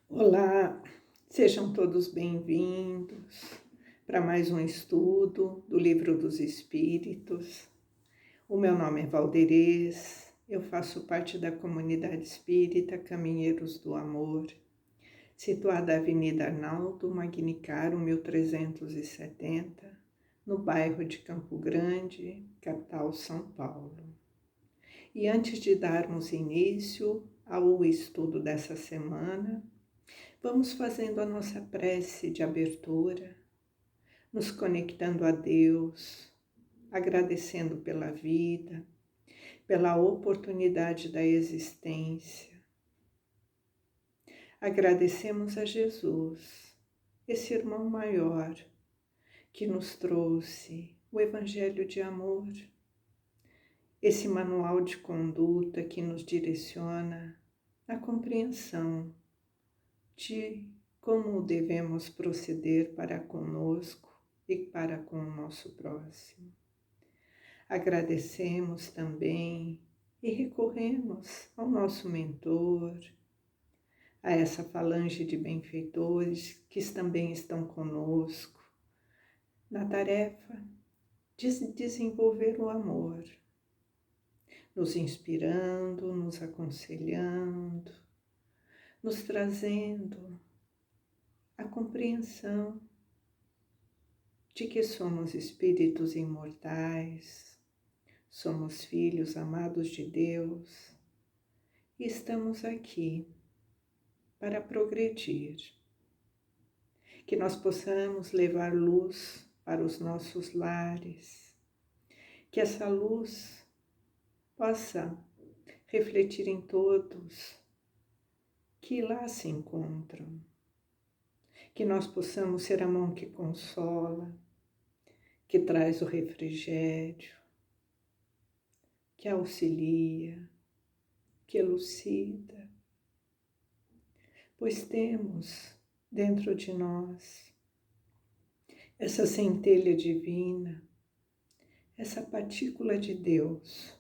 Olá, sejam todos bem-vindos para mais um estudo do Livro dos Espíritos. O meu nome é Valderez, eu faço parte da comunidade espírita Caminheiros do Amor, situada na Avenida Arnaldo Magnicaro, 1370, no bairro de Campo Grande, capital São Paulo. E antes de darmos início ao estudo dessa semana, vamos fazendo a nossa prece de abertura, nos conectando a Deus, agradecendo pela vida, pela oportunidade da existência. Agradecemos a Jesus, esse irmão maior, que nos trouxe o Evangelho de amor, esse manual de conduta que nos direciona na compreensão de como devemos proceder para conosco e para com o nosso próximo. Agradecemos também e recorremos ao nosso mentor, a essa falange de benfeitores que também estão conosco na tarefa de desenvolver o amor, nos inspirando, nos aconselhando, nos trazendo a compreensão de que somos espíritos imortais, somos filhos amados de Deus e estamos aqui para progredir. Que nós possamos levar luz para os nossos lares, que essa luz possa refletir em todos que lá se encontram, que nós possamos ser a mão que consola, que traz o refrigério, que auxilia, que elucida, pois temos dentro de nós essa centelha divina, essa partícula de Deus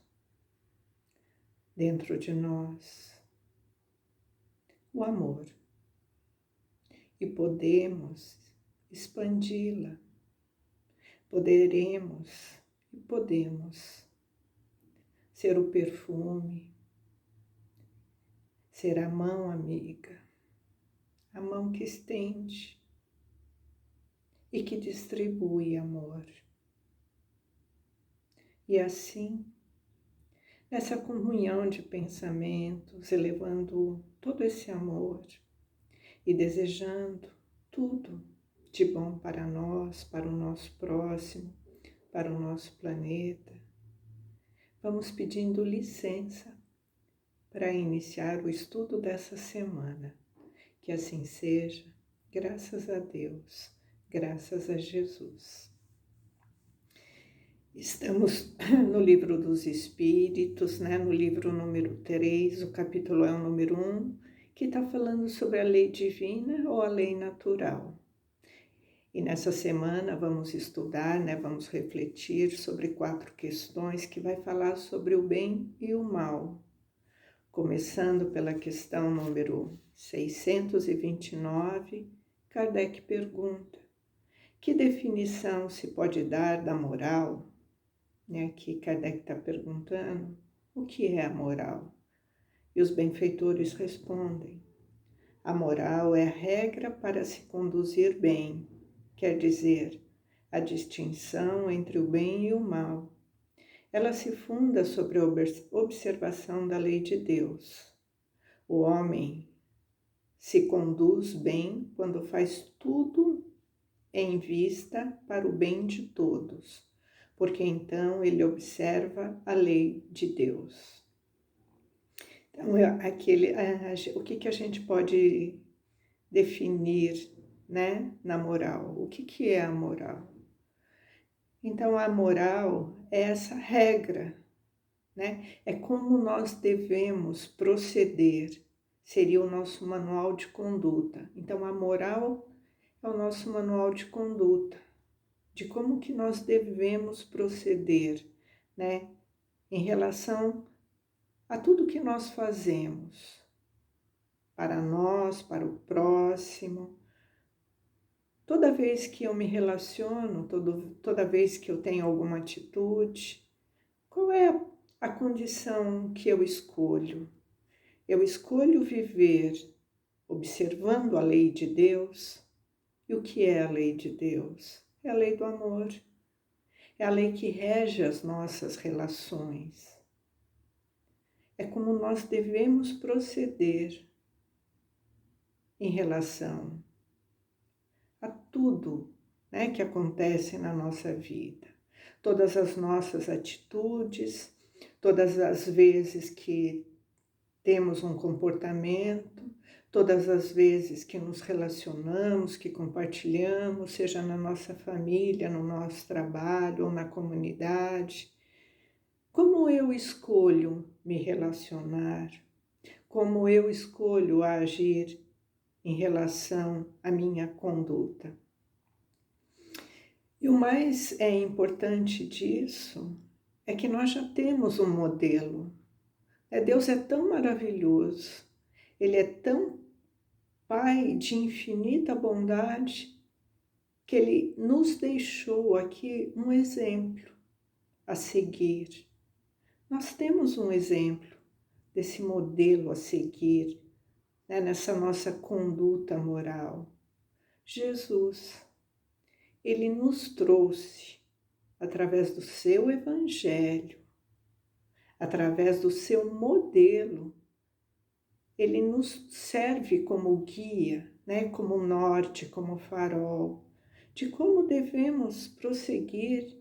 dentro de nós, o amor, e podemos expandi-la, podemos ser o perfume, ser a mão amiga, a mão que estende e que distribui amor. E assim, nessa comunhão de pensamentos, elevando todo esse amor e desejando tudo de bom para nós, para o nosso próximo, para o nosso planeta, vamos pedindo licença para iniciar o estudo dessa semana. Que assim seja, graças a Deus, graças a Jesus. Estamos no Livro dos Espíritos, no livro número 3, o capítulo é o número 1, que está falando sobre a lei divina ou a lei natural. E nessa semana vamos estudar, vamos refletir sobre 4 questões que vai falar sobre o bem e o mal. Começando pela questão número 629, Kardec pergunta: que definição se pode dar da moral? Aqui Kardec está perguntando o que é a moral. E os benfeitores respondem: a moral é a regra para se conduzir bem, quer dizer, a distinção entre o bem e o mal. Ela se funda sobre a observação da lei de Deus. O homem se conduz bem quando faz tudo em vista para o bem de todos, porque então ele observa a lei de Deus. Então, o que a gente pode definir, na moral? O que é a moral? Então, a moral é essa regra, É como nós devemos proceder, seria o nosso manual de conduta. Então, a moral é o nosso manual de conduta, de como que nós devemos proceder, em relação a tudo que nós fazemos. para nós, para o próximo. Toda vez que eu me relaciono, toda vez que eu tenho alguma atitude, qual é a condição que eu escolho? Eu escolho viver observando a lei de Deus. E o que é a lei de Deus? É a lei do amor. É a lei que rege as nossas relações. É como nós devemos proceder em relação a tudo, né, que acontece na nossa vida. Todas as nossas atitudes, todas as vezes que temos um comportamento, todas as vezes que nos relacionamos, que compartilhamos, seja na nossa família, no nosso trabalho ou na comunidade. Como eu escolho me relacionar? Como eu escolho agir em relação à minha conduta? E o mais importante disso é que nós já temos um modelo. Deus é tão maravilhoso, Ele é tão Pai de infinita bondade, que Ele nos deixou aqui um exemplo a seguir. Nós temos um exemplo desse modelo a seguir, né, nessa nossa conduta moral. Jesus, Ele nos trouxe, através do seu Evangelho, através do seu modelo, Ele nos serve como guia, né, como norte, como farol, de como devemos prosseguir,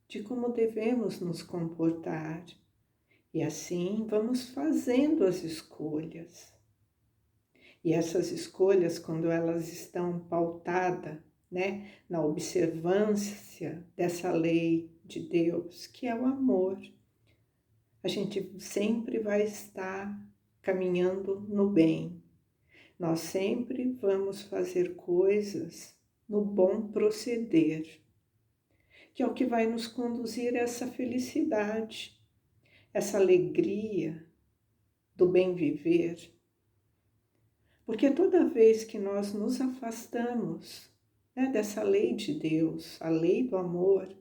de como devemos nos comportar. E assim vamos fazendo as escolhas. E essas escolhas, quando elas estão pautadas, né, na observância dessa lei de Deus, que é o amor, a gente sempre vai estar caminhando no bem. Nós sempre vamos fazer coisas no bom proceder, que é o que vai nos conduzir a essa felicidade, essa alegria do bem viver. Porque toda vez que nós nos afastamos, né, dessa lei de Deus, a lei do amor,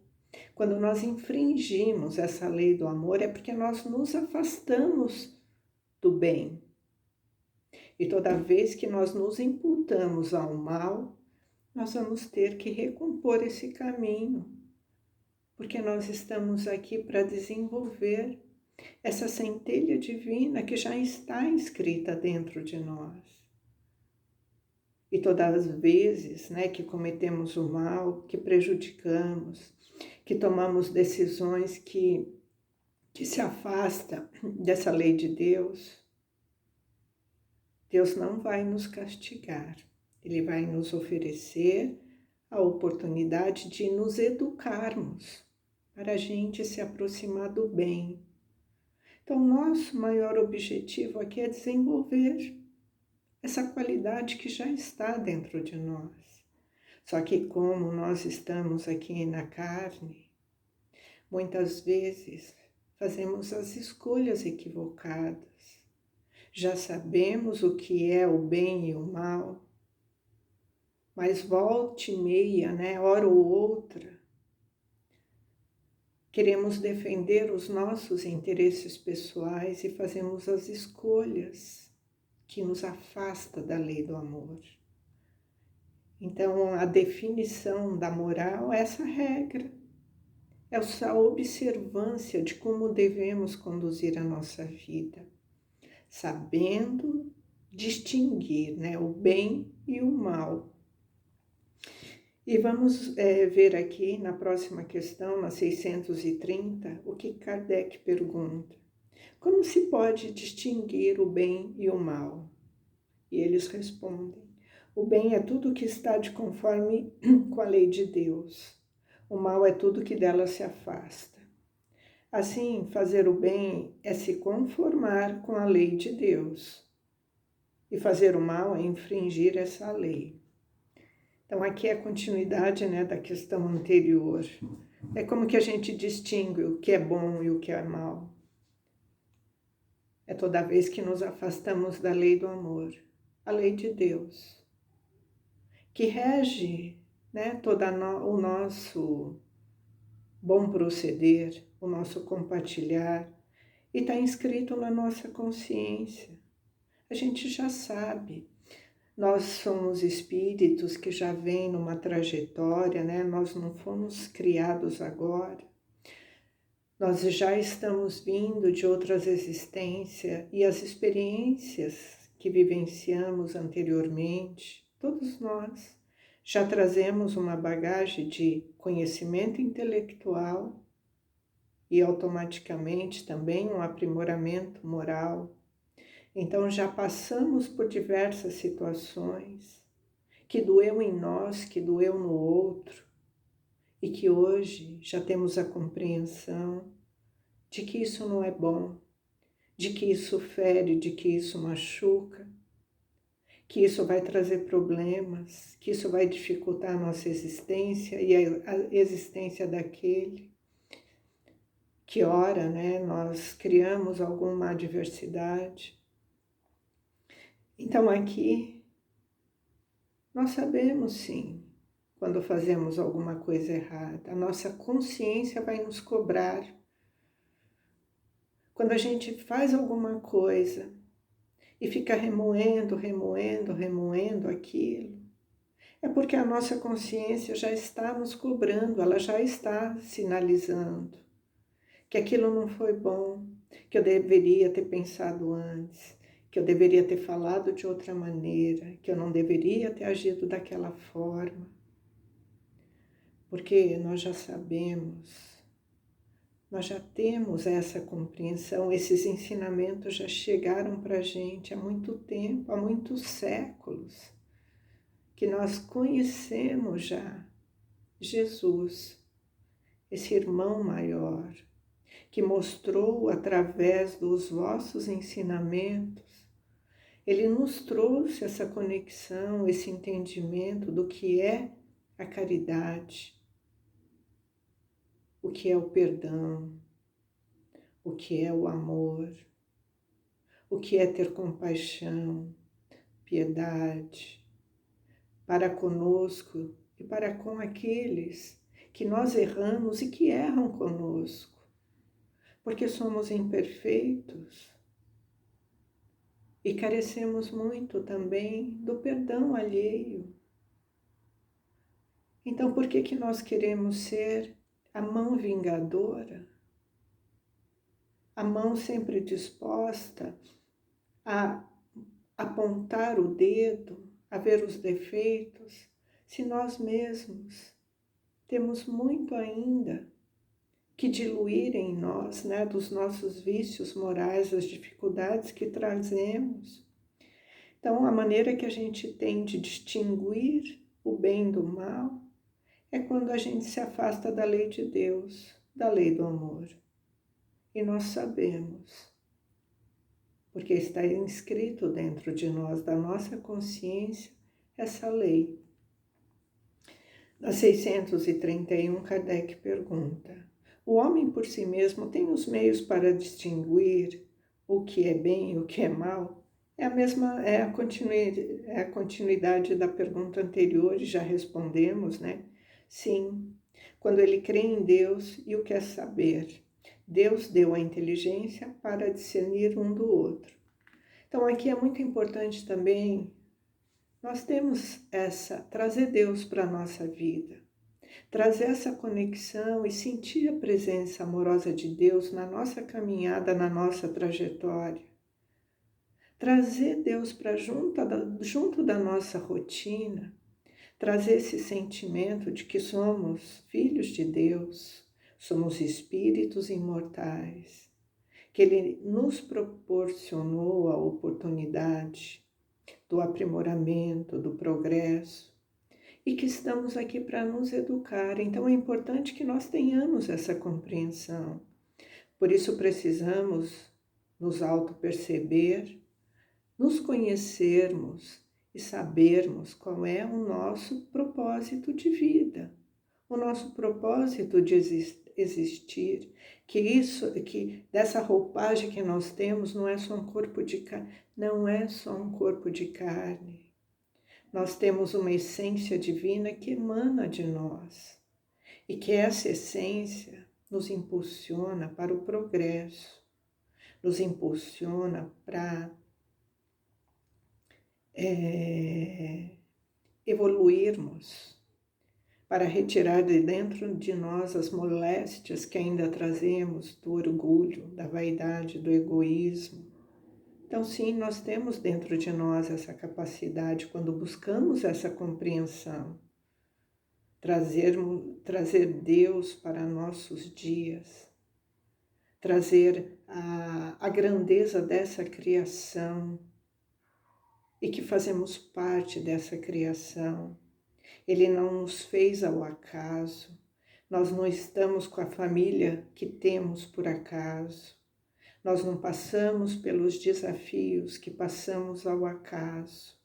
quando nós infringimos essa lei do amor, é porque nós nos afastamos do bem. E toda vez que nós nos imputamos ao mal, nós vamos ter que recompor esse caminho, porque nós estamos aqui para desenvolver essa centelha divina que já está inscrita dentro de nós. E todas as vezes, né, que cometemos o mal, que prejudicamos, que tomamos decisões que se afastam dessa lei de Deus, Deus não vai nos castigar. Ele vai nos oferecer a oportunidade de nos educarmos para a gente se aproximar do bem. Então, nosso maior objetivo aqui é desenvolver essa qualidade que já está dentro de nós. Só que como nós estamos aqui na carne, muitas vezes fazemos as escolhas equivocadas. Já sabemos o que é o bem e o mal, mas volta e meia, né, hora ou outra, queremos defender os nossos interesses pessoais e fazemos as escolhas que nos afasta da lei do amor. Então, a definição da moral é essa regra, é essa observância de como devemos conduzir a nossa vida, sabendo distinguir, né, o bem e o mal. E vamos ver aqui na próxima questão, na 630, o que Kardec pergunta. Como se pode distinguir o bem e o mal? E eles respondem: o bem é tudo que está de conforme com a lei de Deus. O mal é tudo que dela se afasta. Assim, fazer o bem é se conformar com a lei de Deus. E fazer o mal é infringir essa lei. Então, aqui é a continuidade, né, da questão anterior. É como que a gente distingue o que é bom e o que é mal. É toda vez que nos afastamos da lei do amor. a lei de Deus, que rege, né, o nosso bom proceder, o nosso compartilhar, e está inscrito na nossa consciência. A gente já sabe. Nós somos espíritos que já vêm numa trajetória, né? Nós não fomos criados agora. Nós já estamos vindo de outras existências e as experiências que vivenciamos anteriormente, todos nós já trazemos uma bagagem de conhecimento intelectual e automaticamente também um aprimoramento moral. Então já passamos por diversas situações que doeu em nós, que doeu no outro, e que hoje já temos a compreensão de que isso não é bom, de que isso fere, de que isso machuca, que isso vai trazer problemas, que isso vai dificultar a nossa existência e a existência daquele. Que ora, né, nós criamos alguma adversidade. Então aqui nós sabemos sim, quando fazemos alguma coisa errada, a nossa consciência vai nos cobrar. Quando a gente faz alguma coisa e fica remoendo aquilo, é porque a nossa consciência já está nos cobrando, ela já está sinalizando que aquilo não foi bom, que eu deveria ter pensado antes, que eu deveria ter falado de outra maneira, que eu não deveria ter agido daquela forma. Porque nós já sabemos, nós já temos essa compreensão, esses ensinamentos já chegaram para a gente há muito tempo, há muitos séculos, que nós conhecemos já Jesus, esse irmão maior, que mostrou através dos vossos ensinamentos, ele nos trouxe essa conexão, esse entendimento do que é a caridade, o que é o perdão, o que é o amor, o que é ter compaixão, piedade, para conosco e para com aqueles que nós erramos e que erram conosco, porque somos imperfeitos e carecemos muito também do perdão alheio. Então, por que nós queremos ser a mão vingadora? A mão sempre disposta a apontar o dedo, a ver os defeitos, se nós mesmos temos muito ainda que diluir em nós, né, dos nossos vícios morais, das dificuldades que trazemos. Então, a maneira que a gente tem de distinguir o bem do mal é quando a gente se afasta da lei de Deus, da lei do amor. E nós sabemos, porque está inscrito dentro de nós, da nossa consciência, essa lei. Na 631, Kardec pergunta: o homem por si mesmo tem os meios para distinguir o que é bem e o que é mal? É a continuidade da pergunta anterior, e já respondemos, né? Sim, quando ele crê em Deus e o quer saber. Deus deu a inteligência para discernir um do outro. Então aqui é muito importante também, nós temos trazer Deus para a nossa vida, trazer essa conexão e sentir a presença amorosa de Deus na nossa caminhada, na nossa trajetória. Trazer Deus para junto da nossa rotina, trazer esse sentimento de que somos filhos de Deus, somos espíritos imortais, que Ele nos proporcionou a oportunidade do aprimoramento, do progresso, e que estamos aqui para nos educar. Então é importante que nós tenhamos essa compreensão. Por isso precisamos nos auto-perceber, nos conhecermos e sabermos qual é o nosso propósito de vida, o nosso propósito de existir, que dessa roupagem que nós temos não é só um corpo não é só um corpo de carne. Nós temos uma essência divina que emana de nós e que essa essência nos impulsiona para o progresso, nos impulsiona para evoluirmos, para retirar de dentro de nós as moléstias que ainda trazemos do orgulho, da vaidade, do egoísmo. Então, sim, nós temos dentro de nós essa capacidade, quando buscamos essa compreensão, trazer Deus para nossos dias, trazer a grandeza dessa criação e que fazemos parte dessa criação. Ele não nos fez ao acaso, nós não estamos com a família que temos por acaso, nós não passamos pelos desafios que passamos ao acaso.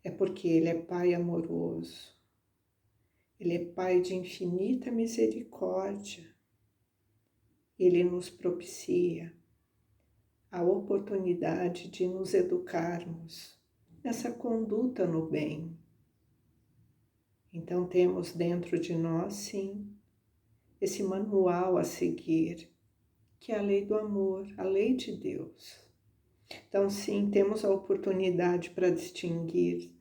É porque Ele é Pai amoroso, Ele é Pai de infinita misericórdia. Ele nos propicia a oportunidade de nos educarmos nessa conduta no bem. Então temos dentro de nós, sim, esse manual a seguir, que é a lei do amor, a lei de Deus. Então, sim, temos a oportunidade para distinguir.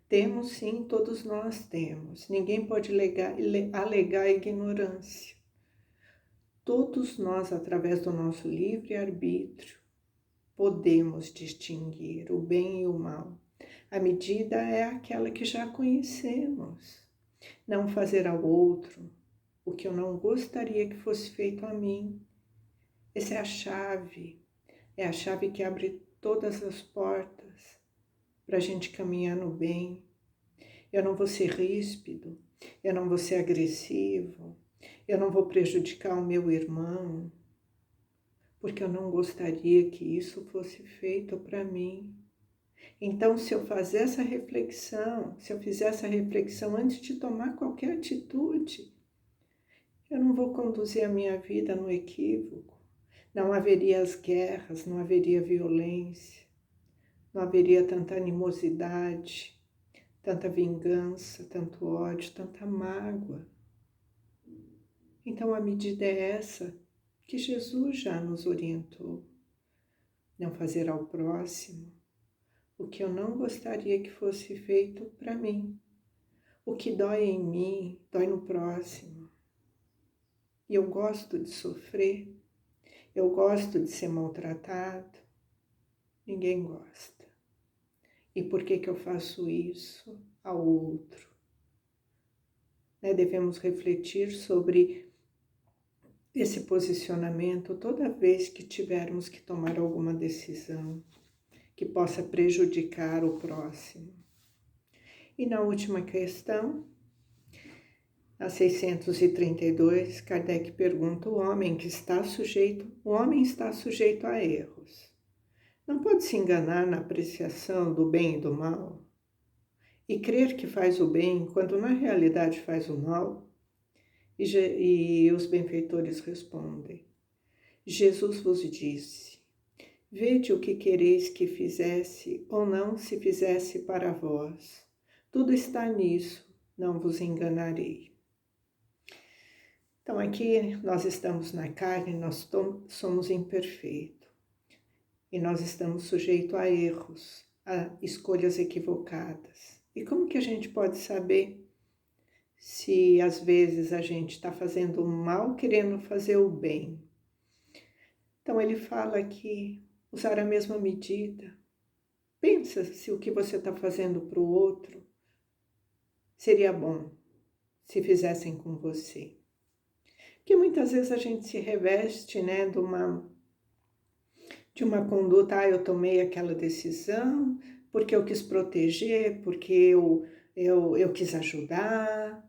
Temos, sim, todos nós temos. Ninguém pode alegar ignorância. Todos nós, através do nosso livre-arbítrio, podemos distinguir o bem e o mal. A medida é aquela que já conhecemos. Não fazer ao outro o que eu não gostaria que fosse feito a mim. Essa é a chave que abre todas as portas para a gente caminhar no bem. Eu não vou ser ríspido, eu não vou ser agressivo, eu não vou prejudicar o meu irmão, porque eu não gostaria que isso fosse feito para mim. Então, se eu fizer essa reflexão antes de tomar qualquer atitude, eu não vou conduzir a minha vida no equívoco. Não haveria as guerras, não haveria violência, não haveria tanta animosidade, tanta vingança, tanto ódio, tanta mágoa. Então, a medida é essa que Jesus já nos orientou. Não fazer ao próximo o que eu não gostaria que fosse feito para mim. O que dói em mim, dói no próximo. E eu gosto de sofrer, eu gosto de ser maltratado. Ninguém gosta. E por que eu faço isso ao outro? Devemos refletir sobre esse posicionamento toda vez que tivermos que tomar alguma decisão que possa prejudicar o próximo. E na última questão, a 632, Kardec pergunta: o homem está sujeito a erros. Não pode se enganar na apreciação do bem e do mal e crer que faz o bem quando na realidade faz o mal? E os benfeitores respondem: Jesus vos disse: vede o que quereis que fizesse ou não se fizesse para vós. Tudo está nisso, não vos enganarei. Então aqui nós estamos na carne, nós somos imperfeitos. E nós estamos sujeitos a erros, a escolhas equivocadas. E como que a gente pode saber se às vezes a gente está fazendo o mal querendo fazer o bem? Então ele fala aqui, usar a mesma medida. Pensa se o que você está fazendo para o outro seria bom se fizessem com você. Porque muitas vezes a gente se reveste, de uma conduta, eu tomei aquela decisão porque eu quis proteger, porque eu quis ajudar,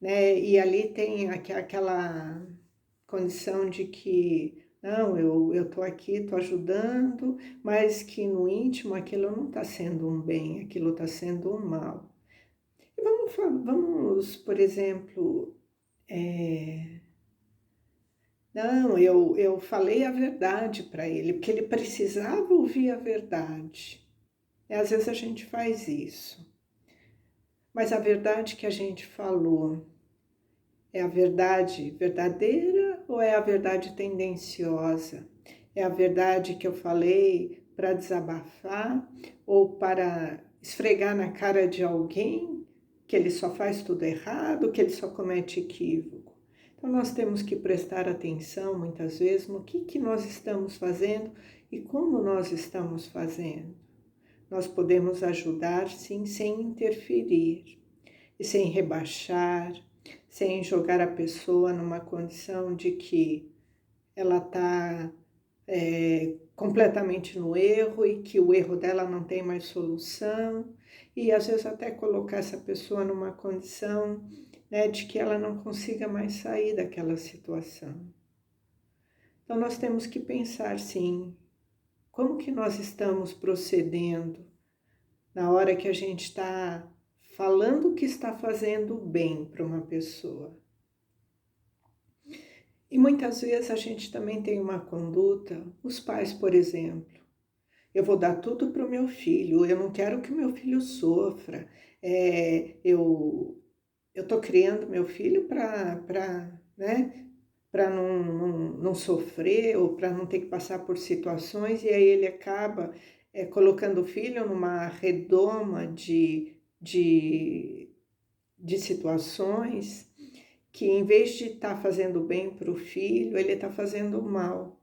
E ali tem aquela condição de que, não, eu estou aqui, estou ajudando, mas que no íntimo aquilo não está sendo um bem, aquilo está sendo um mal. E vamos por exemplo, Não, eu falei a verdade para ele, porque ele precisava ouvir a verdade. E às vezes a gente faz isso. Mas a verdade que a gente falou é a verdade verdadeira ou é a verdade tendenciosa? É a verdade que eu falei para desabafar ou para esfregar na cara de alguém que ele só faz tudo errado, que ele só comete equívoco? Então nós temos que prestar atenção muitas vezes no que nós estamos fazendo e como nós estamos fazendo. Nós podemos ajudar sim, sem interferir e sem rebaixar, sem jogar a pessoa numa condição de que ela está completamente no erro e que o erro dela não tem mais solução, e às vezes até colocar essa pessoa numa condição, né, de que ela não consiga mais sair daquela situação. Então nós temos que pensar sim, como que nós estamos procedendo na hora que a gente está falando que está fazendo bem para uma pessoa. E muitas vezes a gente também tem uma conduta, os pais, por exemplo, eu vou dar tudo para o meu filho, eu não quero que meu filho sofra, eu estou criando meu filho né, para não sofrer ou para não ter que passar por situações, e aí ele acaba colocando o filho numa redoma de situações que em vez de estar fazendo bem para o filho, ele está fazendo mal.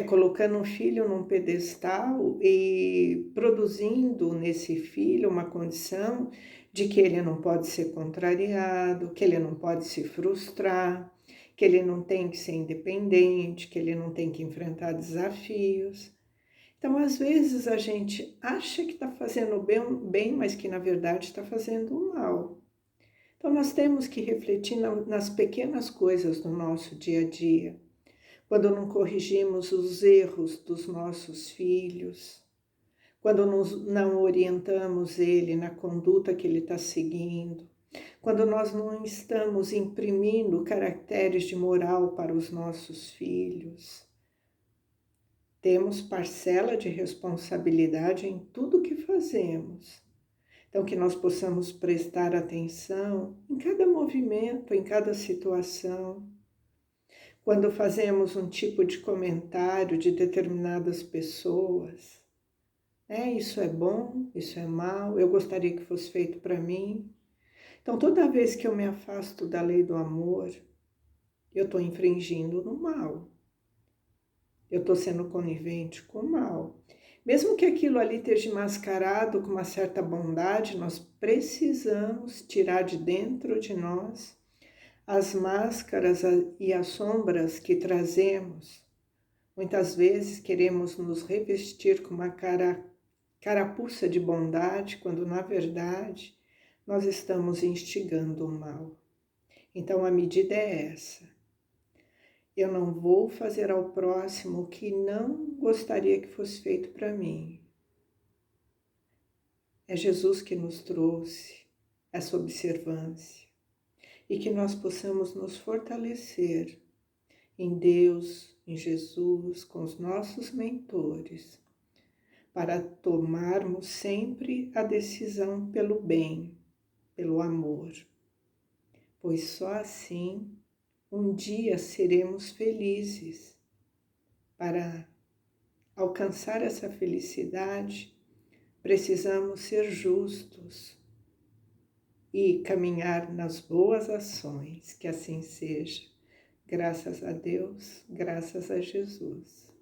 Colocando o filho num pedestal e produzindo nesse filho uma condição de que ele não pode ser contrariado, que ele não pode se frustrar, que ele não tem que ser independente, que ele não tem que enfrentar desafios. Então, às vezes, a gente acha que está fazendo bem, mas que na verdade está fazendo mal. Então, nós temos que refletir nas pequenas coisas do nosso dia a dia, quando não corrigimos os erros dos nossos filhos, quando não orientamos ele na conduta que ele está seguindo, quando nós não estamos imprimindo caracteres de moral para os nossos filhos. Temos parcela de responsabilidade em tudo que fazemos. Então, que nós possamos prestar atenção em cada movimento, em cada situação. Quando fazemos um tipo de comentário de determinadas pessoas, isso é bom, isso é mal, eu gostaria que fosse feito para mim. Então, toda vez que eu me afasto da lei do amor, eu estou infringindo no mal. Eu estou sendo conivente com o mal. Mesmo que aquilo ali esteja mascarado com uma certa bondade, nós precisamos tirar de dentro de nós as máscaras e as sombras que trazemos. Muitas vezes queremos nos revestir com uma carapuça de bondade, quando na verdade nós estamos instigando o mal. Então a medida é essa. Eu não vou fazer ao próximo o que não gostaria que fosse feito para mim. É Jesus que nos trouxe essa observância e que nós possamos nos fortalecer em Deus, em Jesus, com os nossos mentores, para tomarmos sempre a decisão pelo bem, pelo amor, pois só assim um dia seremos felizes. Para alcançar essa felicidade, precisamos ser justos e caminhar nas boas ações, que assim seja. Graças a Deus, graças a Jesus.